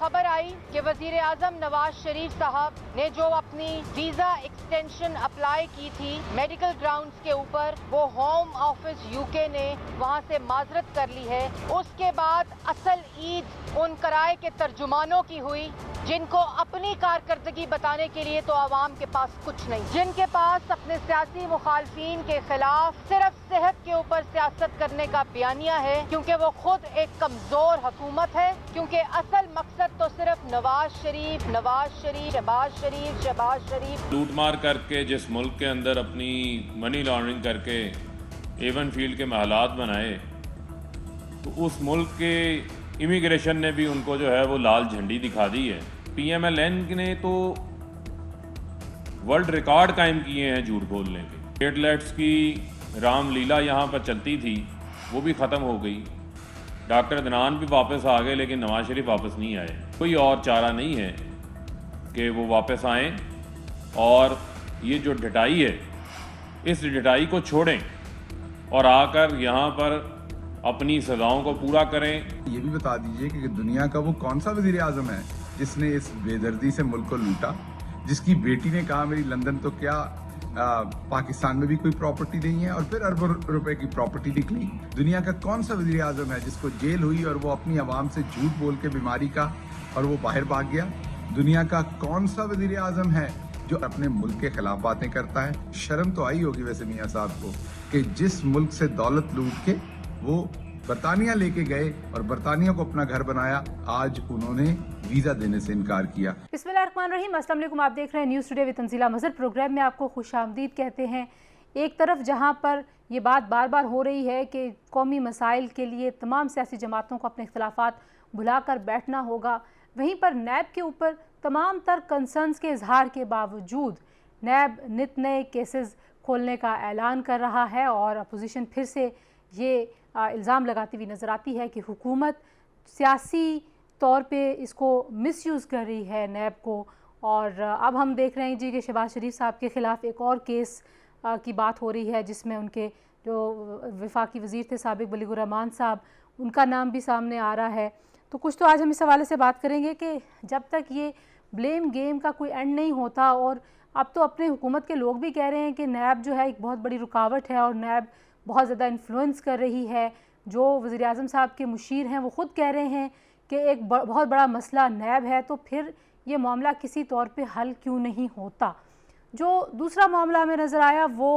खबर आई कि वजीर आजम नवाज शरीफ साहब ने जो अपनी वीजा एक्सटेंशन अप्लाई की थी मेडिकल ग्राउंड्स के ऊपर, वो होम ऑफिस यूके ने वहां से माजरत कर ली है। उसके बाद असल ईद उन कराए के तर्जुमानों की हुई जिनको अपनी कारकर्दगी बताने के लिए तो आवाम के पास कुछ नहीं, जिनके पास अपने सियासी मुखालफीन के खिलाफ सिर्फ सेहत के ऊपर सियासत करने का बयानिया है, क्योंकि वो खुद एक कमजोर हुकूमत है, क्योंकि असल मकसद तो सिर्फ नवाज शरीफ, नवाज शरीफ, शहबाज शरीफ, शहबाज शरीफ। लूटमार करके जिस मुल्क के अंदर अपनी मनी लॉन्ड्रिंग करके एवन फील्ड के महलात बनाए, तो उस मुल्क के इमिग्रेशन ने भी उनको जो है वो लाल झंडी दिखा दी है। PMLN ने तो वर्ल्ड रिकॉर्ड कायम किए हैं झूठ बोलने के। प्लेटलेट्स की रामलीला यहाँ पर चलती थी, वो भी ख़त्म हो गई। डॉक्टर अदनान भी वापस आ गए, लेकिन नवाज शरीफ वापस नहीं आए। कोई और चारा नहीं है कि वो वापस आएँ और ये जो ढटाई है, इस ढटाई को छोड़ें और आकर यहाँ पर अपनी सजाओं को पूरा करें। ये भी बता दीजिए कि दुनिया का वो कौन सा वजीर आजम है जिसने इस बेदर्दी से मुल्क को लूटा, जिसकी बेटी ने कहा मेरी लंदन तो क्या पाकिस्तान में भी कोई प्रॉपर्टी नहीं है, और फिर अरबों रुपए की प्रॉपर्टी निकली। दुनिया का कौन सा वजीर आजम है जिसको जेल हुई और वो अपनी आवाम से झूठ बोल के बीमारी का और वो बाहर भाग गया? दुनिया का कौन सा वजीर आजम है जो अपने मुल्क के खिलाफ बातें करता है? शर्म तो आई होगी वैसे मियाँ साहब को कि जिस मुल्क से दौलत लूट के वो बरतानिया लेके गए और बरतानिया को अपना घर बनाया, आज उन्होंने वीजा देने से इनकार किया। बिस्मिल्लाहिर्रहमानिर्रहीम, अस्सलाम वालेकुम। आप देख रहे हैं news today with Tanzeela Mazhar. Programme में आपको खुशामदीद कहते हैं। एक तरफ जहां पर ये बात बार बार हो रही है कि कौमी मसाइल के लिए तमाम सियासी जमातों को अपने इख्तलाफात भुलाकर बैठना होगा, वहीं पर नैब के ऊपर तमाम तर कंसर्न्स के इजहार के बावजूद नैब नित नए केसेस खोलने का ऐलान कर रहा है और अपोजिशन फिर से ये इल्ज़ाम लगाती हुई नज़र आती है कि हुकूमत सियासी तौर पे इसको मिसयूज़ कर रही है नैब को। और अब हम देख रहे हैं जी कि शहबाज शरीफ साहब के ख़िलाफ़ एक और केस की बात हो रही है, जिसमें उनके जो वफाकी वज़ीर थे साबिक़ बलीगुर रहमान साहब, उनका नाम भी सामने आ रहा है। तो कुछ तो आज हम इस हवाले से बात करेंगे कि जब तक ये ब्लेम गेम का कोई एंड नहीं होता, और अब तो अपने हुकूमत के लोग भी कह रहे हैं कि नैब जो है एक बहुत बड़ी रुकावट है और नैब बहुत ज़्यादा इन्फ्लुएंस कर रही है। जो वज़ीर आज़म साहब के मुशीर हैं वो ख़ुद कह रहे हैं कि एक बहुत बड़ा मसला नैब है, तो फिर ये मामला किसी तौर पे हल क्यों नहीं होता। जो दूसरा मामला हमें नज़र आया वो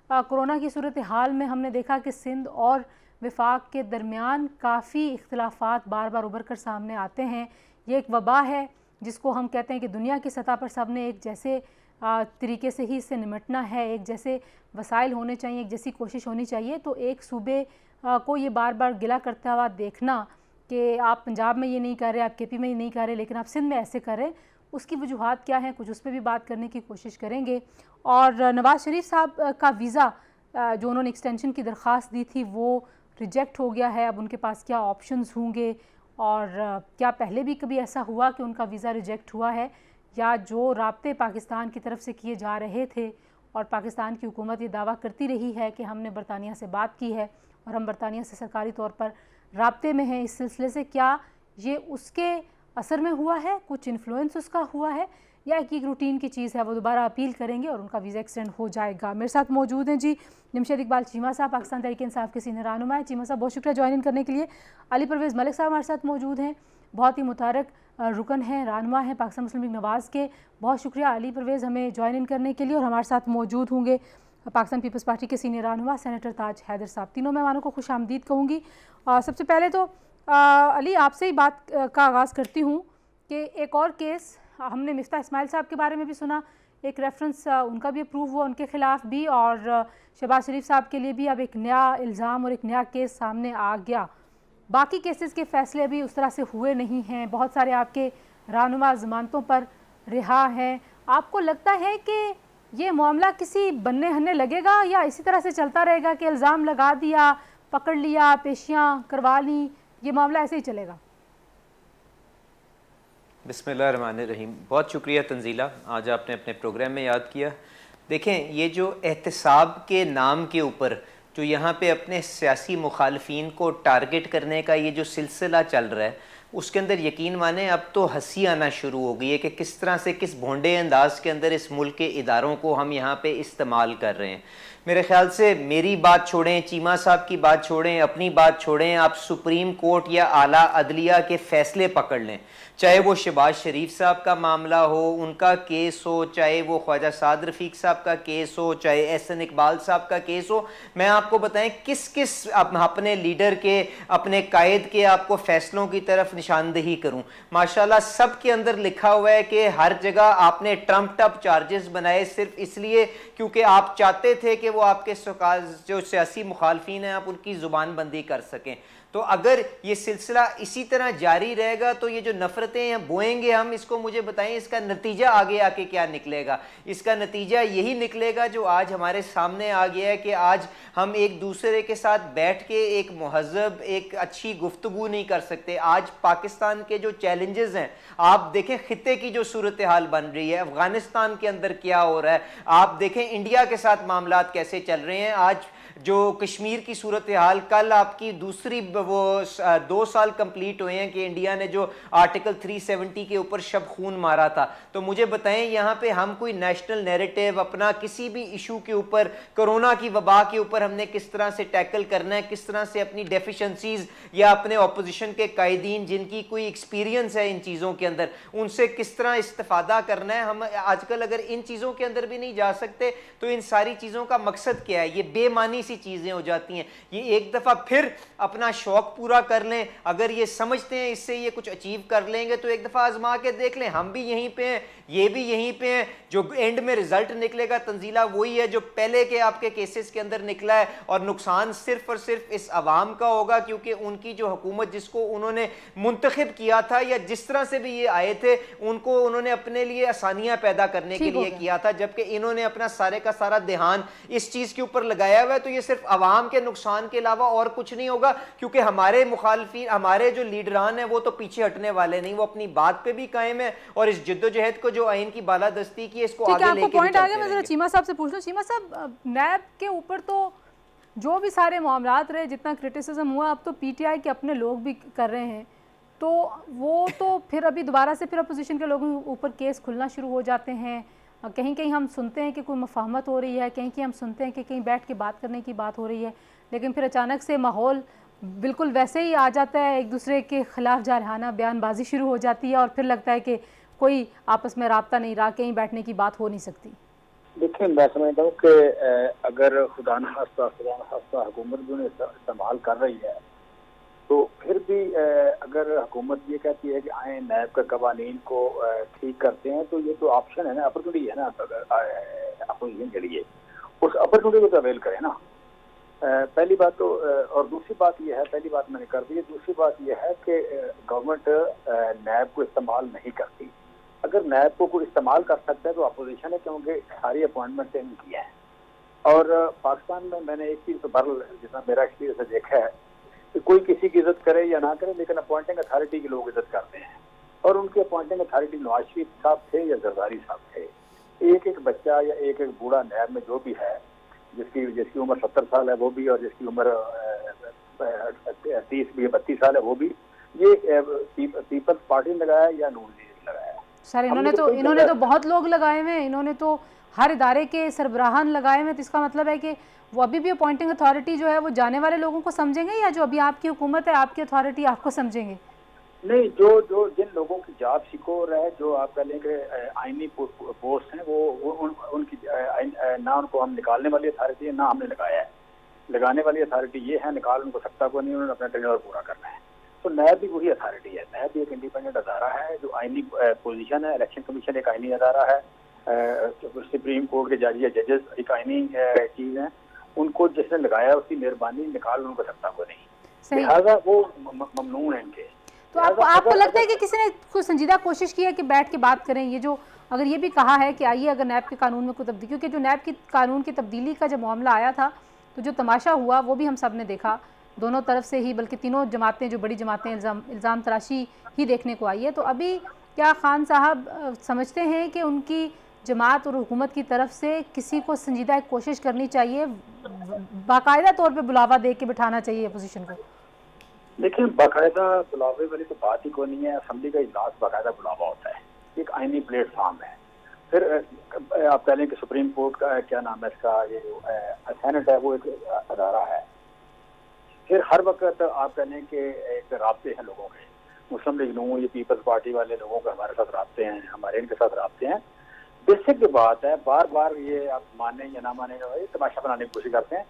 कोरोना की सूरत हाल में हमने देखा कि सिंध और वफाक के दरमियान काफ़ी इख्तलाफात बार बार उभर कर सामने आते हैं। ये एक वबा है जिसको हम कहते हैं कि दुनिया की सतह पर सब ने एक जैसे तरीके से ही इससे निमटना है, एक जैसे वसाइल होने चाहिए, एक जैसी कोशिश होनी चाहिए। तो एक सूबे को ये बार बार गिला करता हुआ देखना कि आप पंजाब में ये नहीं कर रहे, आप KP में ये नहीं कर रहे, लेकिन आप सिंध में ऐसे कर रहे हैं, उसकी वजूहात क्या हैं, कुछ उस पर भी बात करने की कोशिश करेंगे। और नवाज़ शरीफ साहब का वीज़ा जो उन्होंने एक्सटेंशन की दरख्वास्त दी थी वो रिजेक्ट हो गया है। अब उनके पास क्या ऑप्शंस होंगे, और क्या पहले भी कभी ऐसा हुआ कि उनका वीज़ा रिजेक्ट हुआ है, या जो राब्ते पाकिस्तान की तरफ से किए जा रहे थे और पाकिस्तान की हुकूमत ये दावा करती रही है कि हमने बरतानिया से बात की है और हम बरतानिया से सरकारी तौर पर राब्ते में हैं, इस सिलसिले से क्या ये उसके असर में हुआ है, कुछ इन्फ्लुएंस उसका हुआ है, या एक रूटीन की चीज़ है, वो दोबारा अपील करेंगे और उनका वीज़ा एक्सटेंड हो जाएगा। मेरे साथ मौजूद हैं जी निमशद इकबाल चीमा साहब, पाकिस्तान तहरीक इंसाफ के सीनियर रहनुमा है। चीमा साहब बहुत शुक्रिया ज्वाइन इन करने के लिए। अली परवेज़ मलिक साहब हमारे साथ मौजूद हैं, बहुत ही मुतारक रुकन हैं, रहनुमा हैं पाकिस्तान मुस्लिम लीग नवाज़ के। बहुत शुक्रिया अली परवेज़ हमें ज्वाइन इन करने के लिए। और हमारे साथ मौजूद होंगे पाकिस्तान पीपल्स पार्टी के सीनियर रहनुमा सेनेटर ताज हैदर साहब। तीनों मेहमानों को खुश आमदीद कहूँगी। सबसे पहले तो अली आपसे ही बात का आगाज़ करती हूँ कि एक और केस हमने मिफ्ता इस्माइल साहब के बारे में भी सुना, एक रेफरेंस उनका भी अप्रूव हुआ उनके ख़िलाफ़ भी, और शहबाज शरीफ साहब के लिए भी अब एक नया इल्ज़ाम और एक नया केस सामने आ गया। बाकी केसेस के फ़ैसले भी उस तरह से हुए नहीं हैं, बहुत सारे आपके रहनुमा ज़मानतों पर रिहा हैं। आपको लगता है कि ये मामला किसी बनने हन्ने लगेगा, या इसी तरह से चलता रहेगा कि इल्ज़ाम लगा दिया, पकड़ लिया, पेशियाँ करवा ली, ये मामला ऐसे ही चलेगा? बिस्मिल्लाहिर्रहमानिर्रहीम। बहुत शुक्रिया तंजीला, आज आपने अपने प्रोग्राम में याद किया। देखें, ये जो एहतसाब के नाम के ऊपर जो यहाँ पे अपने सियासी मुखालफीन को टारगेट करने का ये जो सिलसिला चल रहा है, उसके अंदर यकीन माने अब तो हंसी आना शुरू हो गई है कि किस तरह से, किस भोंडे अंदाज के अंदर इस मुल्क के इदारों को हम यहाँ पे इस्तेमाल कर रहे हैं। मेरे ख्याल से मेरी बात छोड़ें, चीमा साहब की बात छोड़ें, अपनी बात छोड़ें, आप सुप्रीम कोर्ट या आला अदलिया के फैसले पकड़ लें, चाहे वो शहबाज शरीफ साहब का मामला हो, उनका केस हो, चाहे वो ख्वाजा साद रफ़ीक साहब का केस हो, चाहे एहसन इकबाल साहब का केस हो, मैं आपको बताएं किस किस अपने लीडर के, अपने कायद के आपको फैसलों की तरफ निशानदेही करूं। माशाल्लाह सब के अंदर लिखा हुआ है कि हर जगह आपने ट्रम्प्ड अप चार्जेस बनाए सिर्फ इसलिए क्योंकि आप चाहते थे कि वो आपके जो सियासी मुखालफीन हैं आप उनकी ज़ुबान बंदी कर सकें। तो अगर ये सिलसिला इसी तरह जारी रहेगा तो ये जो नफरतें बोएंगे हम, इसको मुझे बताएं इसका नतीजा आगे आके क्या निकलेगा। इसका नतीजा यही निकलेगा जो आज हमारे सामने आ गया है कि आज हम एक दूसरे के साथ बैठ के एक महज़ब, एक अच्छी गुफ्तगू नहीं कर सकते। आज पाकिस्तान के जो चैलेंजेस हैं, आप देखें खित्ते की जो सूरत हाल बन रही है, अफगानिस्तान के अंदर क्या हो रहा है, आप देखें इंडिया के साथ मामलात कैसे चल रहे हैं। आज जो कश्मीर की सूरत हाल, कल आपकी दूसरी वो 2 साल कंप्लीट हुए हैं कि इंडिया ने जो आर्टिकल 370 के ऊपर शब खून मारा था। तो मुझे बताएं यहाँ पे हम कोई नेशनल नैरेटिव अपना किसी भी इशू के ऊपर, कोरोना की वबा के ऊपर हमने किस तरह से टैकल करना है, किस तरह से अपनी डेफिशिएंसीज या अपने ऑपोजिशन के कायदीन जिनकी कोई एक्सपीरियंस है इन चीज़ों के अंदर, उनसे किस तरह इस्तेफादा करना है। हम आजकल अगर इन चीज़ों के अंदर भी नहीं जा सकते तो इन सारी चीज़ों का मकसद क्या है? ये बेमानी सी चीजें हो जाती हैं। ये एक दफा फिर अपना शौक पूरा कर लें, अगर ये समझते हैं इससे ये कुछ अचीव कर लेंगे तो एक दफा आजमा के देख लें। हम भी यहीं पे हैं, ये भी यहीं पे हैं, जो एंड में रिजल्ट निकलेगा तंजीला वही है जो पहले के आपके केसेस के अंदर निकला है, और नुकसान सिर्फ और सिर्फ इस अवाम का होगा क्योंकि उनकी जो हुकूमत जिसको उन्होंने मुंतखब किया था या जिस तरह से भी ये आए थे उनको उन्होंने अपने लिए आसानियां पैदा करने के लिए किया था, जबकि इन्होंने अपना सारे का सारा ध्यान इस चीज के ऊपर लगाया हुआ है। तो ये सिर्फ अवाम के नुकसान के अलावा और कुछ नहीं होगा, क्योंकि हमारे मुखालफी, हमारे जो लीडरान हैं वो तो पीछे हटने वाले नहीं, वो अपनी बात पे भी कायम है और इस जिद्दोजहद को जो आइन की बालादस्ती की इसको आगे लेके आपको पॉइंट आ गया। मैं जरा चीमा साहब से पूछ लूं। चीमा साहब, नैब के ऊपर तो जो भी सारे मामलात रहे, जितना क्रिटिसिज्म हुआ, अब तो पीटीआई के अपने लोग भी कर रहे हैं, तो वो तो फिर अभी दोबारा से फिर अपोजिशन के लोगों के ऊपर केस खुलना शुरू हो जाते हैं। कहीं कहीं हम सुनते हैं कि कोई मुफाहमत हो रही है, कहीं कहीं हम सुनते हैं कि कहीं बैठ के बात करने की बात हो रही है, लेकिन फिर अचानक से माहौल बिल्कुल वैसे ही आ जाता है, एक दूसरे के खिलाफ जारहाना बयानबाजी शुरू हो जाती है और फिर लगता है कि कोई आपस में राब्ता नहीं रहा, कहीं बैठने की बात हो नहीं सकती। देखिए, मैं समझता हूँ कि अगर खुदा न खास्ता हुकूमत भी उन्हें इस्तेमाल कर रही है तो फिर भी अगर हुकूमत ये कहती है कि आए नैब का कवानीन को ठीक करते हैं, तो ये तो ऑप्शन है ना, अपॉर्चुनिटी है ना अपोजिशन के लिए, उस अपॉर्चुनिटी को तो अवेल करें ना। पहली बात तो, और दूसरी बात यह है, पहली बात मैंने कर दी है, दूसरी बात यह है कि गवर्नमेंट नैब को इस्तेमाल नहीं करती। अगर नैब को कोई इस्तेमाल कर सकता है तो अपोजिशन है, क्योंकि सारी अपॉइंटमेंट इनकी हैं। और पाकिस्तान में मैंने एक चीज़ तो बहरहाल जितना मेरा एक्सपीरियंस है देखा है कि कोई किसी की इज्जत करे या ना करे, लेकिन अपॉइंटिंग अथॉरिटी के लोग इज्जत करते हैं, और उनकी अपॉइंटिंग अथॉरिटी नवाज शरीफ साहब थे या जरदारी साहब थे। एक एक बच्चा या एक एक बूढ़ा नैब में जो भी है, जिसकी उम्र 70 साल है वो भी, और जिसकी उम्र 30-32 साल है वो भी, ये पीपल्स पार्टी ने लगाया या नून लीग ने लगाया। सर इन्होंने तो बहुत लोग लगाए हुए हैं, इन्होंने तो हर इदारे के सरबराहान लगाए हुए हैं, तो इसका मतलब है कि वो अभी भी अपॉइंटिंग अथॉरिटी जो है वो जाने वाले लोगों को समझेंगे, या जो अभी आपकी हुकूमत है, आपकी अथॉरिटी आपको समझेंगे? नहीं, जो जिन लोगों की जॉब सिक्योर है, जो आप कह लें कि आईनी पोस्ट हैं, वो उनकी ना उनको हम निकालने वाली अथॉरिटी है, ना हमने लगाया है। लगाने वाली अथॉरिटी ये है, निकाल उनको सकता को नहीं, उन्होंने अपना टेन्योर पूरा करना है। तो नैब भी वही अथॉरिटी है। नैब भी एक इंडिपेंडेंट अदारा है, जो आईनी पोजीशन है। इलेक्शन कमीशन एक आईनी अदारा है, सुप्रीम कोर्ट के जज या जजेस एक आईनी चीज़ है। उनको जिसने लगाया उसकी मेहरबानी, निकाल उनको सकता को नहीं, लिहाजा वो ममनून है इनके। तो आपको लगता है कि किसी ने कोई संजीदा कोशिश की है कि बैठ के बात करें? ये जो अगर ये भी कहा है कि आइए अगर नैब के कानून में कोई तब्दीली, क्योंकि जो नैब की कानून की तब्दीली का जब मामला आया था तो जो तमाशा हुआ वो भी हम सब ने देखा, दोनों तरफ से ही, बल्कि तीनों जमातें, जो बड़ी जमातें, इल्ज़ाम तराशी ही देखने को आई है। तो अभी क्या खान साहब समझते हैं कि उनकी जमात और हुकूमत की तरफ से किसी को संजीदा एक कोशिश करनी चाहिए, बाकायदा तौर पे बुलावा दे के बिठाना चाहिए अपोजिशन को? देखिए, बाकायदा बुलावे वाली तो बात ही कोई नहीं है। असेंबली का इजलास बाकायदा बुलावा होता है, एक आईनी प्लेटफॉर्म है। फिर आप कह लें कि सुप्रीम कोर्ट का क्या नाम है इसका, ये जो सेनेट है वो एक अदारा है। फिर हर वक्त आप कह लें कि एक राब्ते हैं लोगों के, मुस्लिम लीग नून, ये पीपल्स पार्टी वाले लोगों के हमारे साथ राब्ते हैं, हमारे इनके साथ राब्ते हैं। बेसिक बात है, बार बार ये आप माने या ना माने, तमाशा बनाने की कोशिश करते हैं।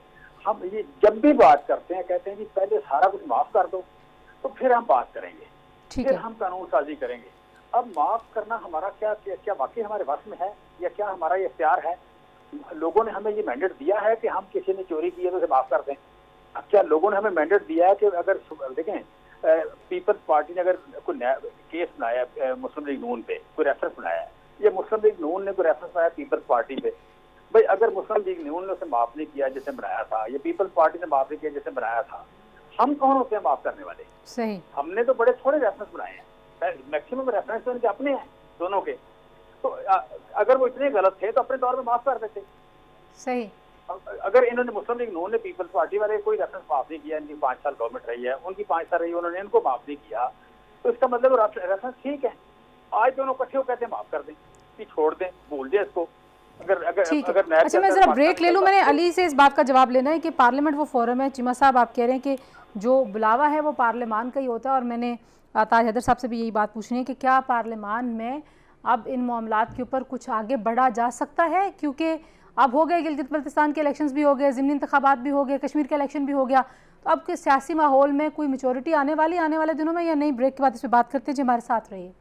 हम ये जब भी बात करते हैं कहते हैं कि पहले सारा कुछ माफ कर दो, तो फिर हम बात करेंगे, फिर हम कानून साजी करेंगे। अब माफ करना हमारा क्या वाकई हमारे वश में है, या क्या हमारा ये इख्तियार है? लोगों ने हमें ये मैंडेट दिया है कि हम किसी ने चोरी की है तो उसे माफ कर दें? अब क्या लोगों ने हमें मैंडेट दिया है कि अगर देखें पीपल्स पार्टी ने अगर कोई केस बनाया मुस्लिम लीग नून पे, कोई रेफरेंस बनाया है, या मुस्लिम लीग नून ने कोई रेफरेंस बनाया पीपल्स पार्टी पे, भाई अगर मुस्लिम लीग नून ने उसे माफ नहीं किया जैसे बनाया था, या पीपल्स पार्टी ने माफ नहीं किया जैसे बनाया था, हम कौन होते हैं माफ करने वाले? सही। हमने तो बड़े थोड़े रेफरेंस बनाए हैं, मैक्सिमम रेफरेंस तो उनके अपने हैं दोनों के। तो अगर वो इतने गलत थे तो अपने तौर पर माफ कर देते। सही। अगर इन्होंने मुस्लिम लीग नून ने पीपल्स पार्टी वाले कोई रेफरेंस माफ नहीं किया, इनकी 5 साल गवर्नमेंट रही है, उनकी 5 साल रही है, उन्होंने इनको माफ नहीं किया, तो इसका मतलब रेफरेंस ठीक है। आज दोनों इकट्ठे हो कहते हैं माफ कर दें, कि छोड़ दें, भूल दें इसको। ठीक है। अच्छा, मैं जरा ब्रेक ले लूँ। मैंने अली से इस बात का जवाब लेना है कि पार्लियामेंट वो फोरम है। चीमा साहब, आप कह रहे हैं कि जो बुलावा है वो पार्लियामान का ही होता है, और मैंने ताज हैदर साहब से भी यही बात पूछनी है कि क्या पार्लियामान में अब इन मामलात के ऊपर कुछ आगे बढ़ा जा सकता है? क्योंकि अब हो गए गिलगित बल्तिस्तान के इलेक्शंस भी हो गए, ज़िमनी इंतखाबात भी हो गए, कश्मीर का इलेक्शन भी हो गया, तो अब के सियासी माहौल में कोई मेचोरिटी आने वाले दिनों में, या नहीं? ब्रेक के बाद इस पर बात करते हैं जी, हमारे साथ रहिए।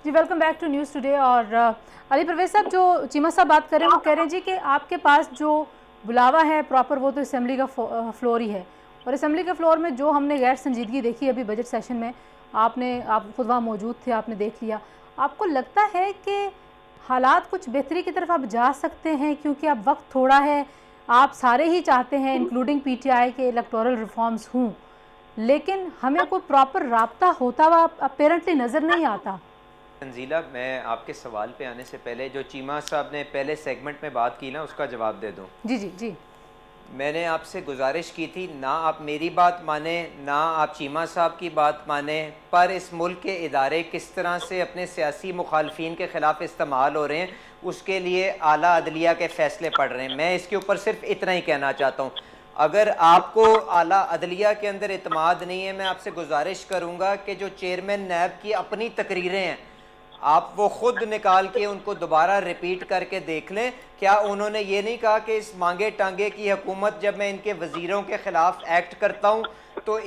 जी, welcome back to news today. और अली परवेज साहब, जो चीमा साहब बात कर रहे हैं वो कह रहे हैं जी कि आपके पास जो बुलावा है प्रॉपर वो तो असेंबली का फ्लोर ही है, और असेंबली के फ्लोर में जो हमने गैर संजीदगी देखी अभी बजट सेशन में, आप खुद वहाँ मौजूद थे, आपने देख लिया। आपको लगता है कि हालात कुछ बेहतरी की तरफ आप जा सकते हैं? क्योंकि अब वक्त थोड़ा है, आप सारे ही चाहते हैं इंक्लूडिंग PTI के इलेक्टोरल रिफॉर्म्स हों, लेकिन हमें कोई प्रॉपर राब्ता होता हुआ अपेरेंटली नज़र नहीं आता। तंजीला, मैं आपके सवाल पे आने से पहले जो चीमा साहब ने पहले सेगमेंट में बात की ना, उसका जवाब दे दूं। जी जी जी। मैंने आपसे गुजारिश की थी, ना आप मेरी बात माने, ना आप चीमा साहब की बात माने, पर इस मुल्क के इदारे किस तरह से अपने सियासी मुखालफिन के ख़िलाफ़ इस्तेमाल हो रहे हैं, उसके लिए आला अदलिया के फ़ैसले पड़ रहे हैं। मैं इसके ऊपर सिर्फ इतना ही कहना चाहता हूँ। अगर आपको आला अदलिया के अंदर इतमाद नहीं है, मैं आपसे गुजारिश करूँगा कि जो चेयरमैन नैब की अपनी तकरीरें हैं, आप वो खुद निकाल के उनको दोबारा रिपीट करके देख लें। क्या उन्होंने ये नहीं कहा कि इस मांगे टांगे की हुकूमत, जब मैं इनके वज़ीरों के ख़िलाफ़ एक्ट करता हूँ तो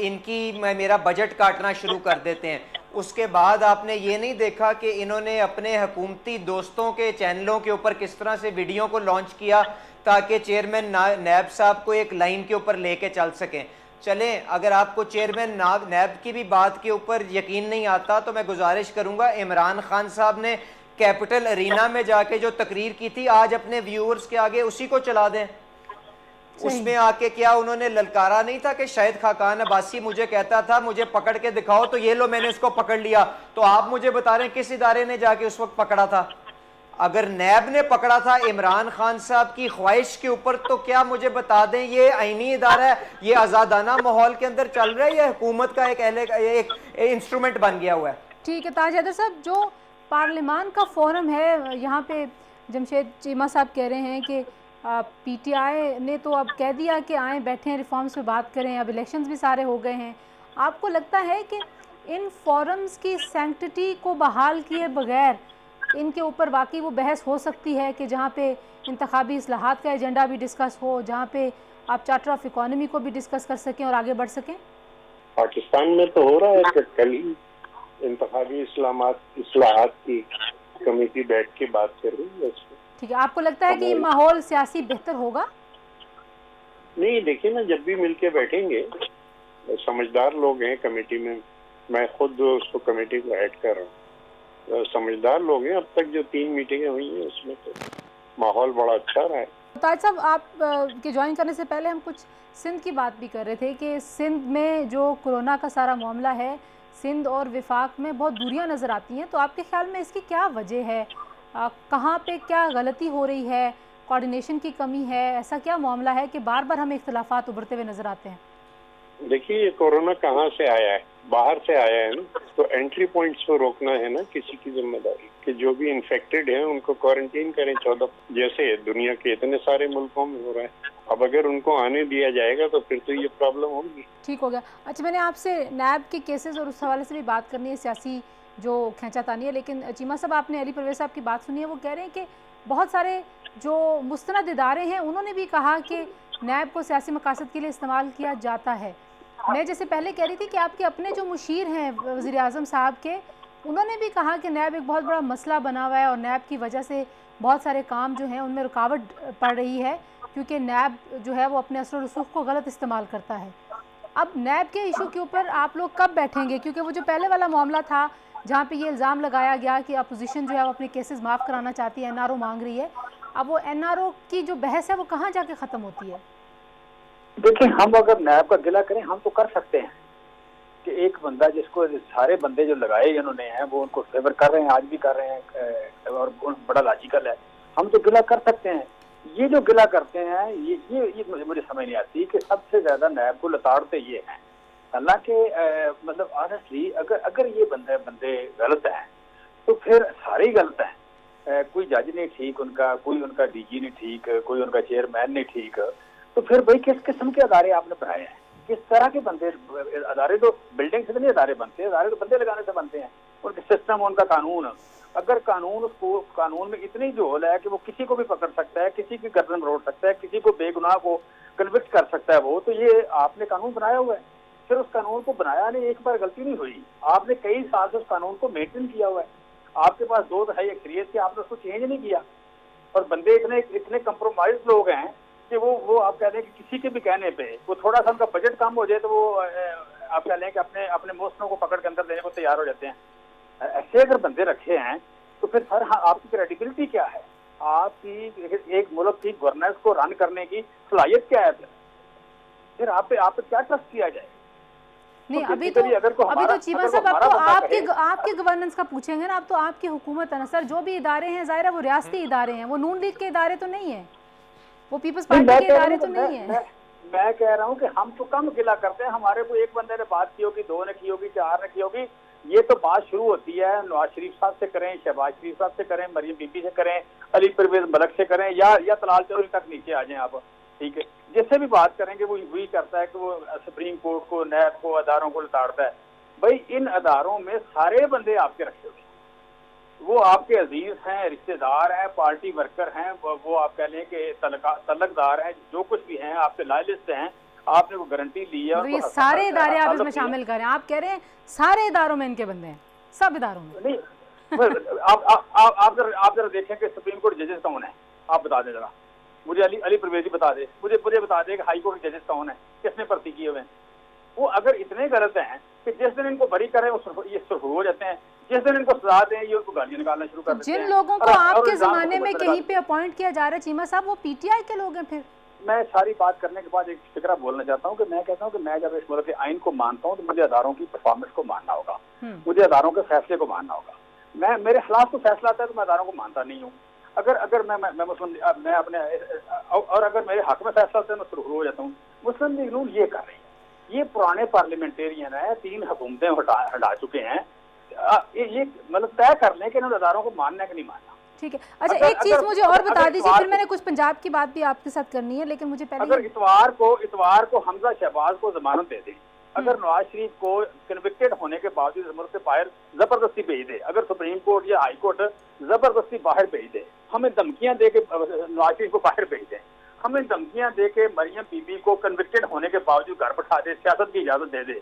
मेरा बजट काटना शुरू कर देते हैं? उसके बाद आपने ये नहीं देखा कि इन्होंने अपने हुकूमती दोस्तों के चैनलों के ऊपर किस तरह से वीडियो को लॉन्च किया ताकि चेयरमैन नैब साहब को एक लाइन के ऊपर लेके चल सकें। चलें, अगर आपको चेयरमैन नैब की भी बात के ऊपर यकीन नहीं आता तो मैं गुजारिश करूंगा, इमरान खान साहब ने कैपिटल अरीना में जाके जो तकरीर की थी, आज अपने व्यूअर्स के आगे उसी को चला दें। उसमें आके क्या उन्होंने ललकारा नहीं था कि शाहिद खाकान अब्बासी मुझे कहता था मुझे पकड़ के दिखाओ, तो ये लो मैंने उसको पकड़ लिया। तो आप मुझे बता रहे हैं किस इदारे ने जाके उस वक्त पकड़ा था? अगर नैब ने पकड़ा था इमरान खान साहब की ख्वाहिश के ऊपर, तो क्या मुझे बता दें ये आईनी इदारा है, ये आज़ादाना माहौल के अंदर चल रहा है, या हुकूमत का एक इंस्ट्रूमेंट बन गया हुआ है? ठीक है ताज हैदर साहब, जो पार्लियामान का फोरम है, यहाँ पे जमशेद चीमा साहब कह रहे हैं कि PTI ने तो अब कह दिया कि आएँ बैठे हैं रिफॉर्म्स पे बात करें, अब इलेक्शंस भी सारे हो गए हैं। आपको लगता है कि इन फोरम्स की सैंक्टिटी को बहाल किए बगैर इनके ऊपर वाकई वो बहस हो सकती है कि जहाँ पे इंतखाबी इस्लाहात का एजेंडा भी डिस्कस हो, जहाँ पे आप चार्टर ऑफ इकोनॉमी को भी डिस्कस कर सकें और आगे बढ़ सकें? पाकिस्तान में तो हो रहा है कि कल ही इंतखाबी इस्लाहात की कमेटी बैठ के बात कर रही है। ठीक है, आपको लगता है कि माहौल सियासी बेहतर होगा? नहीं, देखिए ना, जब भी मिलके बैठेंगे, समझदार लोग हैं कमेटी में, मैं खुद उसको कमेटी को हेड कर रहा हूँ, समझदार लोग हैं। अब तक जो 3 मीटिंगें हुई हैं उसमें तो माहौल बड़ा अच्छा रहा है। ताज साहब, आप के ज्वाइन करने से पहले हम कुछ सिंध की बात भी कर रहे थे कि सिंध में जो कोरोना का सारा मामला है, सिंध और विफाक में बहुत दूरियां नज़र आती हैं, तो आपके ख्याल में इसकी क्या वजह है? कहाँ पे क्या गलती हो रही है? कोऑर्डिनेशन की कमी है? ऐसा क्या मामला है कि बार बार हमें इख्तिलाफात उभरते हुए नज़र आते हैं? देखिए, ये कोरोना कहाँ से आया है? बाहर से आया है ना, तो एंट्री पॉइंट्स को रोकना है ना किसी की जिम्मेदारी, कि जो भी इन्फेक्टेड हैं उनको क्वारंटीन करें 14, जैसे दुनिया के इतने सारे मुल्कों में हो रहा है। अब अगर उनको आने दिया जाएगा तो फिर तो ये प्रॉब्लम होगी। ठीक हो गया। अच्छा, मैंने आपसे नैब के केसेस और उस हवाले से भी बात करनी है, सियासी जो खींचातानी है, लेकिन चीमा साहब, आपने अली परवेज़ साहब की बात सुनी है। वो कह रहे हैं कि बहुत सारे जो मुस्तनद इदारे हैं उन्होंने भी कहा कि नैब को सियासी मकासद के लिए इस्तेमाल किया जाता है। मैं जैसे पहले कह रही थी कि आपके अपने जो मुशीर हैं वज़ीर आज़म साहब के, उन्होंने भी कहा कि नैब एक बहुत बड़ा मसला बना हुआ है और नैब की वजह से बहुत सारे काम जो हैं उनमें रुकावट पड़ रही है, क्योंकि नैब जो है वो अपने असर रसूख को गलत इस्तेमाल करता है। अब नैब के इशू के ऊपर आप लोग कब बैठेंगे? क्योंकि वो जो पहले वाला मामला था जहाँ पे ये इल्ज़ाम लगाया गया कि अपोजिशन जो है वो अपने केसेस माफ़ कराना चाहती है, NRO मांग रही है, अब वो NRO की जो बहस है वो कहाँ जाके ख़त्म होती है? देखिए, हम अगर नैब का गिला करें हम तो कर सकते हैं कि एक बंदा जिसको सारे बंदे जो लगाए इन्होंने हैं वो उनको फेवर कर रहे हैं, आज भी कर रहे हैं, और बड़ा लॉजिकल है, हम तो गिला कर सकते हैं। ये जो गिला करते हैं ये मुझे समझ नहीं आती कि सबसे ज्यादा नैब को लताड़ते ये हैं। हालांकि मतलब ऑनेस्टली अगर ये बंदे गलत हैं तो फिर सारे ही गलत हैं। कोई जज नहीं ठीक उनका, कोई उनका DG नहीं ठीक, कोई उनका चेयरमैन नहीं ठीक, तो फिर भाई किस किस्म के अदारे आपने बनाए हैं? किस तरह के बंदे? अदारे तो बिल्डिंग से नहीं अदारे बनते, अदारे तो बंदे लगाने से बनते हैं। उनके सिस्टम, उनका कानून, अगर कानून में इतनी झोल है कि वो किसी को भी पकड़ सकता है, किसी की गर्दन रोड़ सकता है, किसी को बेगुनाह को कन्विक्ट कर सकता है, वो तो ये आपने कानून बनाया हुआ है। फिर उस कानून को बनाया नहीं, एक बार गलती नहीं हुई, आपने कई साल से उस कानून को मेंटेन किया हुआ है। आपके पास 2 दहाई एक्सपीरियंस थी, आपने उसको चेंज नहीं किया, और बंदे इतने कंप्रोमाइज लोग हैं कि वो आप कह दें कि किसी के भी कहने पे वो थोड़ा सा उनका बजट कम हो जाए तो वो आप कह लें कि अपने मोस्टों को पकड़ के अंदर देने को तैयार हो जाते हैं। ऐसे अगर बंदे रखे हैं तो फिर सर आपकी क्रेडिबिलिटी क्या है? आपकी एक मुल्क की गवर्नेंस को रन करने की सलाहियत क्या है? फिर आप पे क्या ट्रस्ट किया जाए? नहीं, अभी तो चीमा साहब आपके गवर्नेंस का पूछेंगे ना, अब तो आपकी हुकूमत है ना सर। जो भी इदारे हैं जाहिर है वो रियासती इदारे हैं, वो नून लीग के इदारे तो नहीं है, वो पीपल्स पार्टी के इदारे तो नहीं है। मैं कह रहा हूँ कि हम तो कम गिला करते हैं, हमारे को एक बंदे ने बात की होगी, 2 ने की होगी, 4 ने की होगी, ये तो बात शुरू होती है नवाज शरीफ साहब से करें, शहबाज शरीफ साहब से करें, मरियम बीबी से करें, अली परवेज मलक से करें, या तलाल चौधरी तक नीचे आ जाएं आप, ठीक है। जिससे भी बात करेंगे वो वही करता है कि वो सुप्रीम कोर्ट को, नैब को, अदारों को लताड़ता है। भाई इन अदारों में सारे बंदे आपके रखे हुए, वो आपके अजीज हैं, रिश्तेदार हैं, पार्टी वर्कर हैं, वो आप कह लें कि तलकदार हैं, जो कुछ भी हैं आपके लाइलिस्ट हैं, आपने वो गारंटी ली है। तो ये सारे इदारे आप इसमें शामिल करें, आप कह रहे हैं सारे इदारों में इनके बंदे हैं, सब इदारों में नहीं। आप जरा देखें कि सुप्रीम कोर्ट जजेस कौन है, आप बता दें जरा मुझे। अली परवेज़ी बता दे, मुझे बता दे कि हाई कोर्ट जजेस कौन है, किसने भर्ती किए हुए हैं। वो अगर इतने गलत हैं कि जिस दिन इनको बरी करें ये सुरखरू हो जाते हैं, जिस दिन इनको सजा दें ये उनको गालियां निकालना शुरू कर देते हैं। जिन लोगों को आपके जमाने में कहीं पे अपॉइंट किया जा रहा है चीमा साहब, वो PTI के लोग हैं। फिर मैं सारी बात करने के बाद एक फिक्रा बोलना चाहता हूँ कि मैं कहता हूँ कि मैं जब इस मुल्क के आइन को मानता हूँ तो मुझे अदारों की परफॉर्मेंस को मानना होगा, मुझे अदारों के फैसले को मानना होगा। मेरे खिलाफ को फैसला आता है तो मैं अदारों को मानता नहीं हूँ। अगर मैं अपने और अगर मेरे हक में फैसला होता है मैं शुरू हो जाता हूँ। मुस्लिम लीग नून ये कर रही है, ये पुराने पार्लियामेंटेरियन है, 3 हुकूमतें हटा चुके हैं, ये मतलब तय कर लें कि इन्होंने अदारों को मानना है कि नहीं मानना। ठीक है। अच्छा, एक चीज मुझे और बता दीजिए, फिर मैंने कुछ पंजाब की बात भी आपके साथ करनी है, लेकिन मुझे पहले अगर इतवार को हमजा शहबाज को जमानत दे दे, अगर नवाज शरीफ को कन्विक्टेड होने के बावजूद मुल्क से बाहर जबरदस्ती भेज दे, अगर सुप्रीम कोर्ट या हाई कोर्ट जबरदस्ती बाहर भेज दे, हमें धमकियां दे के नवाज शरीफ को बाहर भेज दे, हमें धमकियां दे के मरियम बीबी को कन्विक्टेड होने के बावजूद घर बैठा दे, सियासत की इजाजत दे दे,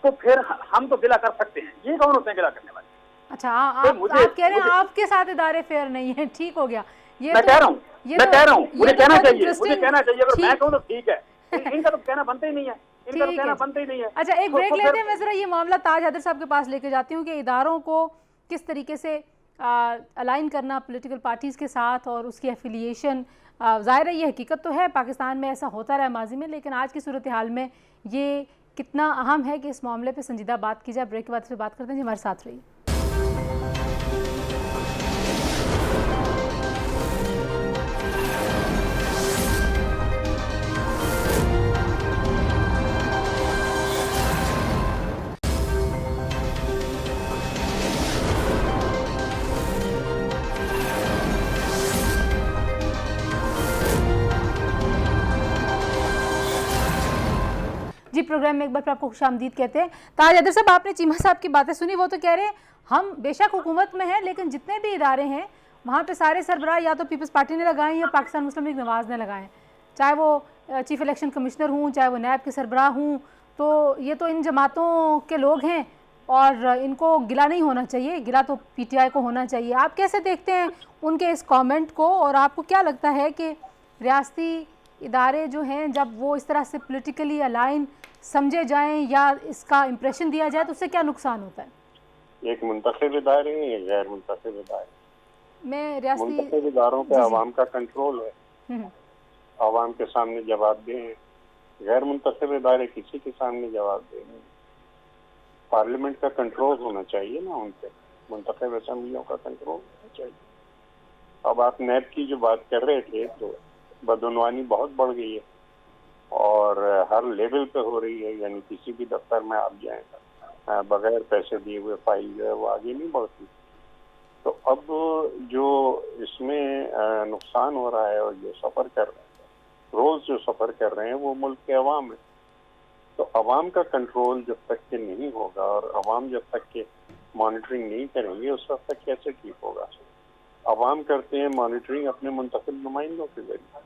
तो फिर हम तो गिला कर सकते हैं। ये कौन होते हैं गिला करने वाले? अच्छा, आप कह रहे हैं आपके साथ इदारे फेयर नहीं है, ठीक हो गया। मैं कह रहा हूँ मुझे कहना चाहिए, अगर मैं कहूँ तो ठीक है, इनका तो कहना बनता ही नहीं है, इनका तो कहना बनता ही नहीं है। अच्छा, एक ब्रेक लेते हैं, मैं जरा ये मामला ताज हैदर साहब के पास लेके जाती हूँ कि इदारों को किस तरीके से अलाइन करना पॉलिटिकल पार्टीज़ के साथ और उसकी एफिलिएशन, ज़ाहिर है ये हकीकत तो है, पाकिस्तान में ऐसा होता रहा माजी में, लेकिन आज की सूरत हाल में ये कितना अहम है कि इस मामले पे संजीदा बात की जाए। ब्रेक के बाद फिर बात करते हैं जी, हमारे साथ रहिए। जी, प्रोग्राम में एक बार फिर आपको खुशामदीद कहते हैं। ताज हैदर साहब, आपने चीमा साहब की बातें सुनी, वो तो कह रहे हैं हम बेशक हुकूमत में हैं लेकिन जितने भी इदारे हैं वहाँ पे सारे सरबराह या तो पीपल्स पार्टी ने लगाए या पाकिस्तान मुस्लिम लीग नवाज़ ने लगाए, चाहे वो चीफ इलेक्शन कमिश्नर हूँ, चाहे वो नैब के सरबराह हूँ, तो ये तो इन जमातों के लोग हैं और इनको गिला नहीं होना चाहिए, गिला तो PTI को होना चाहिए। आप कैसे देखते हैं उनके इस कॉमेंट को, और आपको क्या लगता है कि रियासती इदारे जो हैं जब वो इस तरह से पॉलिटिकली अलाइन समझे जाएं या इसका इम्प्रेशन दिया जाए तो उससे क्या नुकसान होता है? एक मुंतखब इदारे हैं, एक गैर मुंतखब इदारे। मैं रियासती मुंतखब इदारों पे आवाम का कंट्रोल है, आवाम के सामने जवाबदेह हैं। गैर मुंतखब इदारे किसी के सामने जवाबदेह नहीं। पार्लियामेंट का कंट्रोल होना चाहिए ना उन पे, मुंतखब असम्बलियों का कंट्रोल होना चाहिए। अब आप नैब की जो बात कर रहे थे तो बदउनवानी बहुत बढ़ गई है और हर लेवल पे हो रही है, यानी किसी भी दफ्तर में आप जाएं बगैर पैसे दिए हुए फाइल जो है वो आगे नहीं बढ़ती। तो अब जो इसमें नुकसान हो रहा है और जो सफ़र कर रहे हैं, रोज़ जो सफ़र कर रहे हैं वो मुल्क के अवाम है। तो अवाम का कंट्रोल जब तक के नहीं होगा और अवाम जब तक के मॉनिटरिंग नहीं करेंगे उस वक्त तक कैसे ठीक होगा। अवाम करते हैं मॉनिटरिंग अपने मुंतखब नुमाइंदों के जरिए,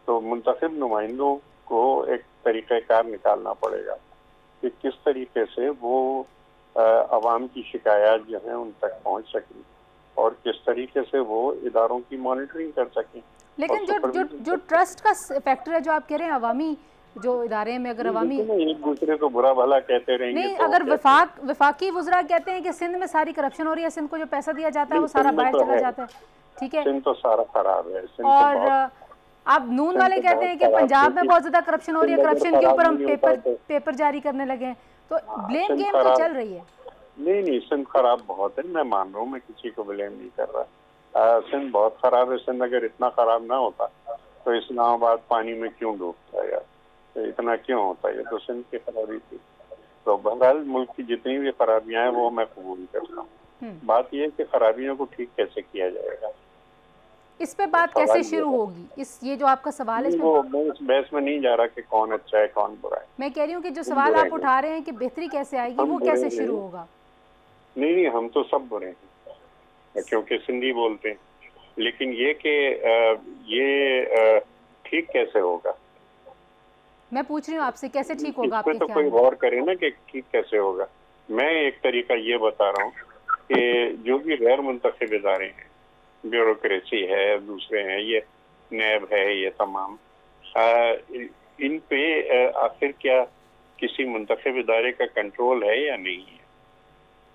तो मुंतखब नुमाइंदों को एक तरीक़ाकार निकालना पड़ेगा कि किस तरीके से वो अवाम की शिकायत जो है उन तक पहुंच सकें और किस तरीके से वो इदारों की मॉनिटरिंग कर सकें। लेकिन जो ट्रस्ट का फैक्टर है, जो आप कह रहे हैं अवामी जो इदारे में अगर अवामी एक दूसरे को बुरा भला कहते रहेंगे नहीं, तो अगर वफाकी वज़रा कहते हैं कि सिंध में सारी करप्शन हो रही है, सिंध को जो पैसा दिया जाता है वो सारा बाहर चला जाता है, ठीक है, सिंध तो सारा खराब है। और अब नून वाले कहते हैं कि पंजाब में बहुत ज्यादा करप्शन हो रही है, करप्शन के ऊपर हम पेपर जारी करने लगे हैं, तो ब्लेम गेम तो चल रही है। नहीं, सिंध खराब बहुत है, मैं मान रहा हूँ, मैं किसी को ब्लेम नहीं कर रहा। सिंध बहुत खराब है। सिंध अगर इतना खराब ना होता तो इस्लामाबाद पानी में क्यों डूबता है यार, तो इतना क्यों होता है? ये तो सिंध की खराबी थी। तो बहरहाल मुल्क की जितनी भी खराबियां हैं वो मैं कबूल करता हूँ। बात यह है कि खराबियों को ठीक कैसे किया जाएगा, इस पे बात कैसे शुरू होगी, इस ये जो आपका सवाल है, वो मैं इस बहस में नहीं जा रहा कि कौन अच्छा है कौन बुरा है। मैं कह रही हूँ कि जो सवाल आप उठा रहे हैं कि बेहतरी कैसे आएगी, वो कैसे शुरू होगा? नहीं, हम तो सब बुरे हैं क्योंकि सिंधी बोलते हैं, लेकिन ये कि ये ठीक कैसे होगा, मैं पूछ रही हूँ आपसे कैसे ठीक होगा आपके तो कोई गौर करे ना कि ठीक कैसे होगा। मैं एक तरीका ये बता रहा हूँ कि जो भी गैर मुंतखब इदारे हैं, ब्यूरोक्रेसी है, दूसरे हैं, ये नैब है, ये तमाम इन पे आखिर क्या किसी मुंतखब इदारे का कंट्रोल है या नहीं है?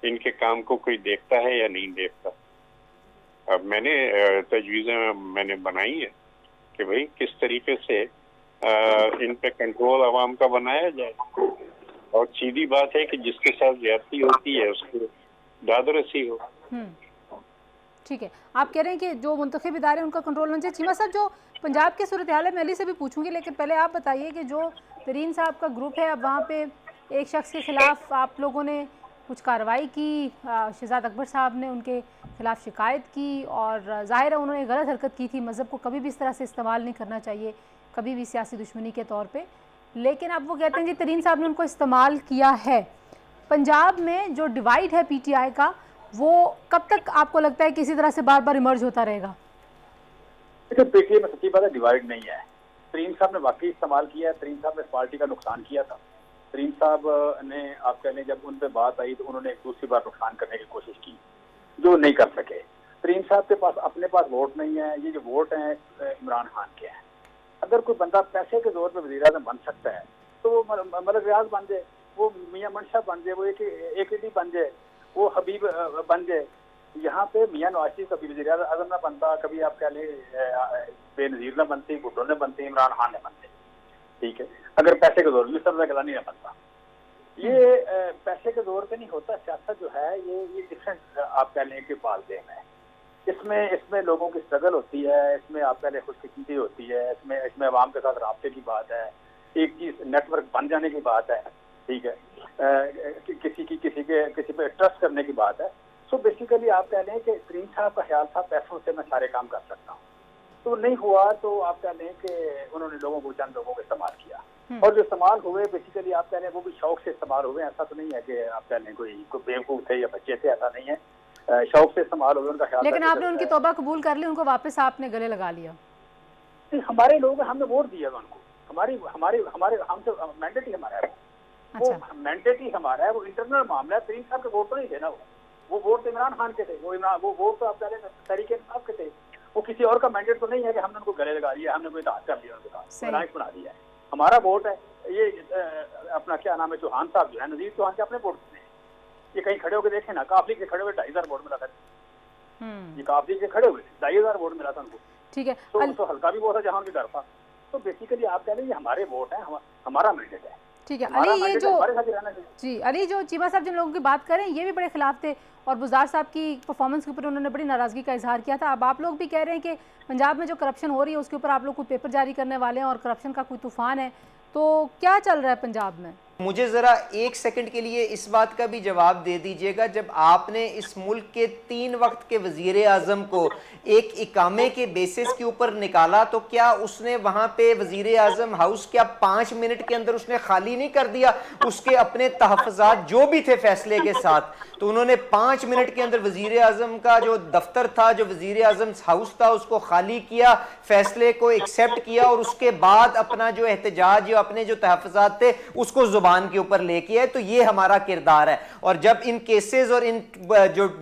इनके काम को कोई देखता है या नहीं देखता? अब मैंने तजवीज़ें मैंने बनाई है कि भाई किस तरीके से इन पे कंट्रोल आवाम का बनाया जाए, और सीधी बात है कि जिसके साथ ज्यादती होती है उसको दादरसी हो। ठीक है, आप कह रहे हैं कि जो मुंतखब इदारे उनका कंट्रोल होना चाहिए। चीमा साहब, जो पंजाब की सूरत हाल है मैं अली से भी पूछूंगी, लेकिन पहले आप बताइए कि जो तरीन साहब का ग्रुप है, अब वहाँ पे एक शख्स के खिलाफ आप लोगों ने कुछ कार्रवाई की, शहजाद अकबर साहब ने उनके खिलाफ शिकायत की और ज़ाहिर है उन्होंने गलत हरकत की थी, मज़हब को कभी भी इस तरह से इस्तेमाल नहीं करना चाहिए, कभी भी सियासी दुश्मनी के तौर पे, लेकिन अब वो कहते हैं जी तरीन साहब ने उनको इस्तेमाल किया है। पंजाब में जो डिवाइड है PTI का, वो कब तक आपको लगता है कि इसी तरह से बार बार इमर्ज होता रहेगा? देखिए, PTI में सच्ची बात है डिवाइड नहीं है। तरीन साहब ने वाकई इस्तेमाल किया है, तरीन साहब ने पार्टी का नुकसान किया था। तरीन साहब ने, आप कह लें, जब उन पर बात आई तो उन्होंने एक दूसरी बार नुकसान करने की कोशिश की जो नहीं कर सके। तरीन साहब के पास अपने पास वोट नहीं है, ये जो वोट हैं इमरान खान के हैं। अगर कोई बंदा पैसे के जोर पर वज़ीर-ए-आज़म बन सकता है तो वो मलक रियाज बन जाए, वो मियां मंशा बन जाए, वो एक AD बन जाए, वो हबीब बन गए। यहाँ पे मियां नवाज शरीफ कभी वज़ीर आज़म ना बनता, कभी आप कह लें बेनज़ीर ना बनती, भुट्टो ने बनती, इमरान खान ने बनते, ठीक है। अगर पैसे के दौर में सरदार गिलानी ना बनता। ये पैसे के दौर पे नहीं होता। सियासत जो है ये डिफरेंट आप कह लें कि बालदेन है। इसमें लोगों की स्ट्रगल होती है, इसमें आप कह लें खुशकिस्मती होती है, इसमें अवाम के साथ राब्ते की बात है, एक चीज नेटवर्क बन जाने की बात है, ठीक है, किसी पे ट्रस्ट करने की बात है। सो बेसिकली आप कह लें कि तरीन साहब का ख्याल था पैसों से मैं सारे काम कर सकता हूँ, तो नहीं हुआ। तो आप कह लें कि उन्होंने चंद लोगों को इस्तेमाल किया, और जो इस्तेमाल हुए बेसिकली आप कह लें वो भी शौक से इस्तेमाल हुए। ऐसा तो नहीं है कि आप कह लें कोई बेवकूफ थे या बच्चे थे, ऐसा नहीं है। शौक से इस्तेमाल हुए, उनका ख्याल। लेकिन आपने उनकी तौबा कबूल कर ली, उनको वापस आपने गले लगा लिया। हमारे लोग, हमने वोट दिया उनको, हमारे हमसे मैंडेट ही हमारा है। वो मैंडेट ही हमारा है, वो इंटरनल मामला है। तरीन साहब के वोट तो नहीं थे ना, वो वोट तो इमरान खान के थे, वो वोट तो आप कह रहे तरीके इंसाफ के थे। वो किसी और का मैंडेट तो नहीं है कि हमने उनको गले लगा लिया, हमने कोई इत्तेहाद कर लिया, उनके साथ लाइक बना दिया है। हमारा वोट है ये। अपना क्या नाम है, चौहान साहब जो है, नजीर चौहान के अपने वोट थे। ये कहीं खड़े होकर देखे ना, काफली के खड़े हुए 2,500 वोट मिला था। ये काफली के खड़े हुए 2,500 वोट मिला था उनको, ठीक है। तो हल्का भी वो था जहाँ उनके घर था। तो बेसिकली आप कह लें ये हमारे वोट है, हमारा मैंडेट है, ठीक है। अली, ये जो अली जो चीमा साहब जिन लोगों की बात करें, ये भी बड़े खिलाफ थे और बुज़दार साहब की परफॉर्मेंस के ऊपर उन्होंने बड़ी नाराज़गी का इजहार किया था। अब आप लोग भी कह रहे हैं कि पंजाब में जो करप्शन हो रही है उसके ऊपर आप लोग कोई पेपर जारी करने वाले हैं और करप्शन का कोई तूफान है, तो क्या चल रहा है पंजाब में? मुझे ज़रा एक सेकंड के लिए इस बात का भी जवाब दे दीजिएगा, जब आपने इस मुल्क के 3 वक्त के वज़ीर आज़म को एक इकामे के बेसिस के ऊपर निकाला, तो क्या उसने वहाँ पे वज़ीर आज़म हाउस क्या 5 मिनट के अंदर उसने खाली नहीं कर दिया? उसके अपने तहफ़्फ़ुज़ात जो भी थे फैसले के साथ, तो उन्होंने 5 मिनट के अंदर वज़ीर आज़म का जो दफ्तर था, जो वज़ीर आज़म हाउस था, उसको खाली किया, फैसले को एक्सेप्ट किया, और उसके बाद अपना जो एहतजाज या अपने जो तहफ़्फ़ुज़ात थे उसको जुबान के ऊपर लेके आए। तो ये हमारा किरदार है। और जब इन केसेस और इन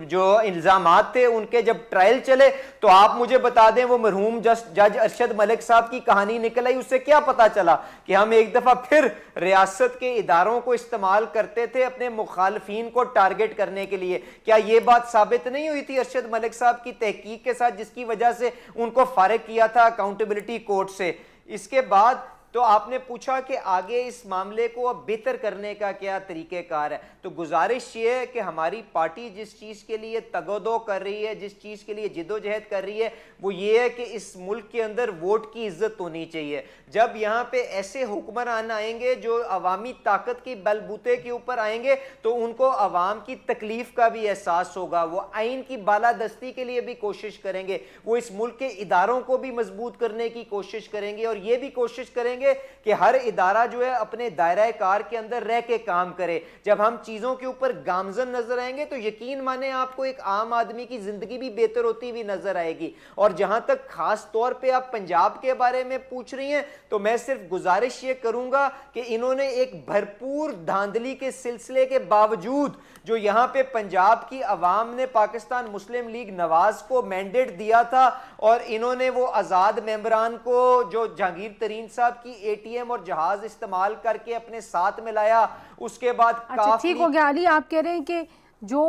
जो इल्जामात थे उनके जब ट्रायल चले, तो आप मुझे बता दें वो मरहूम जज अरशद मलिक साहब की कहानी निकल आई, उससे क्या पता चला कि हम एक दफा फिर रियासत के इदारों को इस्तेमाल करते थे अपने मुखालफीन को टारगेट करने के लिए। क्या ये बात साबित नहीं हुई थी अरशद मलिक साहब की तहकीक के साथ, जिसकी वजह से उनको फारिग किया था अकाउंटेबिलिटी कोर्ट से? इसके बाद तो आपने पूछा कि आगे इस मामले को अब बेहतर करने का क्या तरीक़ेकार है। तो गुजारिश ये है कि हमारी पार्टी जिस चीज़ के लिए तगोदो कर रही है, जिस चीज़ के लिए जिदोजहद कर रही है, वो ये है कि इस मुल्क के अंदर वोट की इज्जत होनी चाहिए। जब यहाँ पे ऐसे हुक्मरान आएंगे जो अवामी ताकत की बलबूते के ऊपर आएंगे, तो उनको अवाम की तकलीफ का भी एहसास होगा। वो आइन की बालादस्ती के लिए भी कोशिश करेंगे, वो इस मुल्क के इदारों को भी मजबूत करने की कोशिश करेंगे, और ये भी कोशिश करेंगे कि हर इदारा जो है अपने दायरा कार के अंदर रह के काम करे। जब हम चीजों के ऊपर गामजन नजर आएंगे, तो यकीन माने आपको एक आम आदमी की जिंदगी भी बेहतर होती हुई नजर आएगी। और जहां तक खास तौर पे आप पंजाब के बारे में पूछ रही हैं, तो मैं सिर्फ गुजारिश ये करूंगा कि इन्होंने एक भरपूर धांधली के सिलसिले के बावजूद जो यहां पे पंजाब की अवाम ने पाकिस्तान मुस्लिम लीग नवाज को मैंडेट दिया था, और इन्होंने वो आजाद मेंबरान को जो जहांगीर तरीन साहब की एटीएम और जहाज इस्तेमाल करके अपने साथ में लाया, उसके बाद अच्छा ठीक हो गया। अली, आप कह रहे हैं कि जो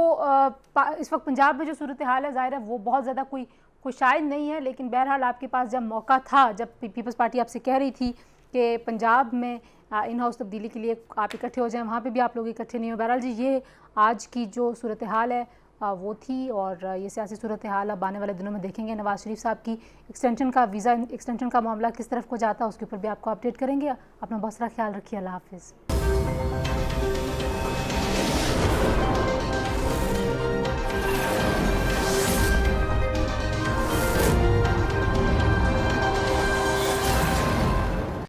इस वक्त पंजाब में जो सूरत हाल है, जाहिर है वो बहुत ज़्यादा कोई खुशाइन नहीं है, लेकिन बहरहाल आपके पास जब मौका था, जब पीपल्स पार्टी आपसे कह रही थी कि पंजाब में इन हाउस तब्दीली के लिए आप इकट्ठे हो जाएं, वहाँ पे भी आप लोग इकट्ठे नहीं हो। बहरहाल जी, ये आज की जो सूरत हाल है वो थी, और ये सियासी सूरत हाल अब आने वाले दिनों में देखेंगे। नवाज शरीफ साहब की एक्सटेंशन का वीज़ा एक्सटेंशन का मामला किस तरफ को जाता है, उसके ऊपर भी आपको अपडेट करेंगे। अपना बहुत सारा ख्याल रखिए। अल्लाह हाफिज़।